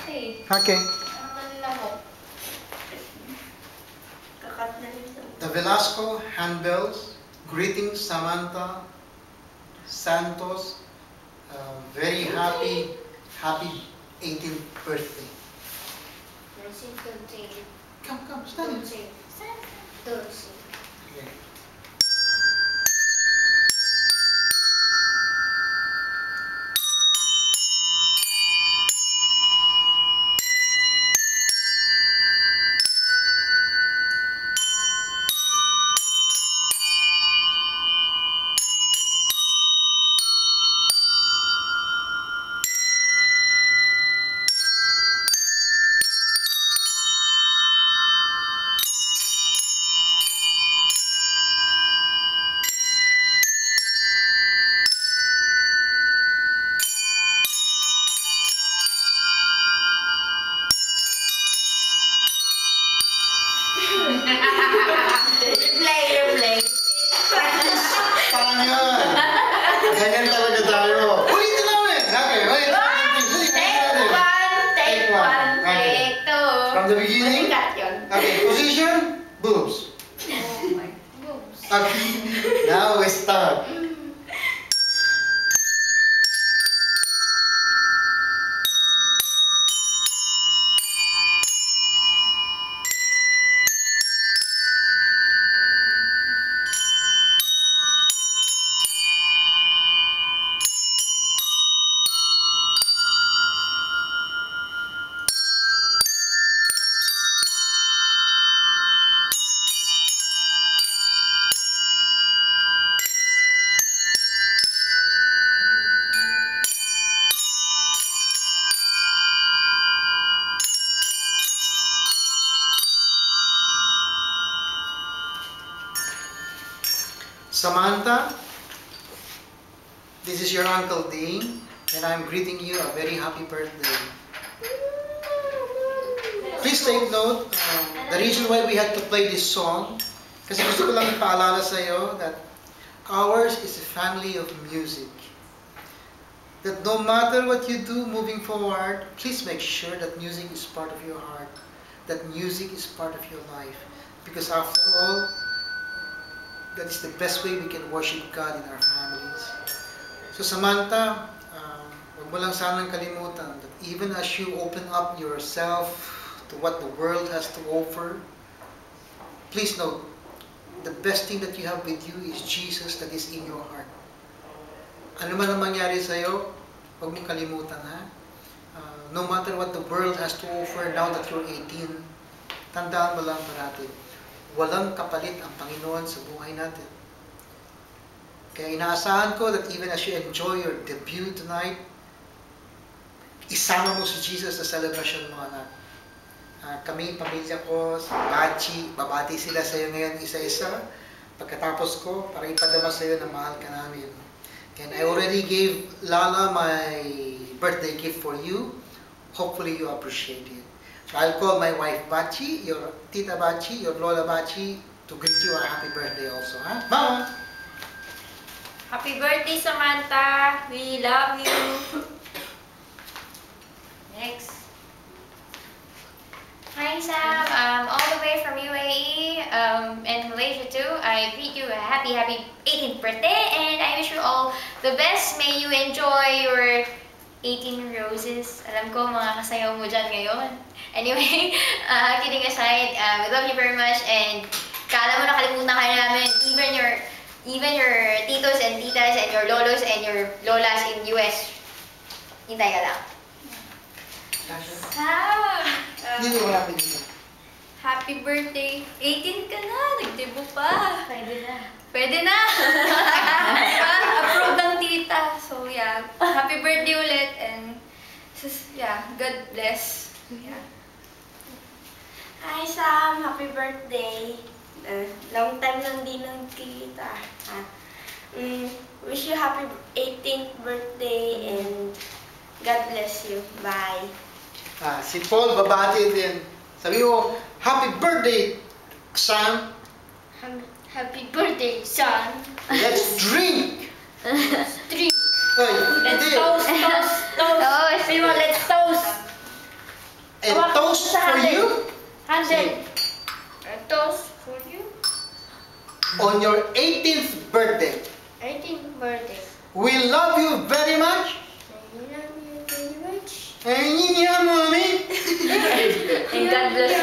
Okay. The Velasco handbells. Greetings, Samantha Santos. Very happy 18th birthday. Come, stand. Okay. Replay. Parang yun. Ganyan talaga tayo. Ulitin namin. Okay, wait. Take one. Take two. From the beginning. Okay, position. Boobs. Oh my boobs. Okay. Now we start. Samantha, this is your Uncle Dean, and I'm greeting you a very happy birthday. Please take note, the reason why we had to play this song, kasi gusto ko lang ipaalala sa iyo that ours is a family of music. That no matter what you do moving forward, please make sure that music is part of your heart, that music is part of your life. Because after all, that is the best way we can worship God in our families. So Samantha, huwag mo lang sanang kalimutan that even as you open up yourself to what the world has to offer, please note, the best thing that you have with you is Jesus that is in your heart. Ano man ang mangyari sa'yo, huwag mong kalimutan, ha? No matter what the world has to offer now that you're 18, tandaan mo lang parati, walang kapalit ang Panginoon sa buhay natin. Kaya inaasahan ko that even as you enjoy your debut tonight, isama mo si Jesus sa celebration mo, anak. Kami, pamilya ko, si Bachi, babati sila sa iyo ngayon isa-isa. Pagkatapos ko, para ipadama sa iyo na mahal ka namin. And I already gave Lala my birthday gift for you. Hopefully you appreciate it. So I'll call my wife Bachi, your Tita Bachi, your Lola Bachi to greet you a happy birthday also. Huh? Mama! Happy birthday, Samantha. We love you. Next. Hi, Sam. All the way from UAE and Malaysia too. I greet you a happy 18th birthday, and I wish you all the best. May you enjoy your 18 roses. Alam ko, mga kasayaw mo dyan ngayon. Anyway, kidding aside, we love you very much, and kala mo nakalimutan kayo namin, even your titos and titas and your lolos and your lolas in US. Hintay ka lang. Sam! Dito wala pa dito. Happy birthday! 18 ka na! Nagdebo pa! Pwede na! Approve ng tita. So yeah, happy birthday ulit, and yeah, God bless. Yeah. Hi Sam, happy birthday. Long time nang di nagkita. Wish you happy 18th birthday and God bless you. Bye. Si Paul, babati din. Sabi mo, happy birthday, Sam. Happy birthday, son. Let's drink. Drink. Ay, Let's hindi. toast. Toast! Let's toast. toast for you Handel. A toast for you. on your 18th birthday. 18th birthday. We love you very much. I love you very much. And yeah, mommy. And God bless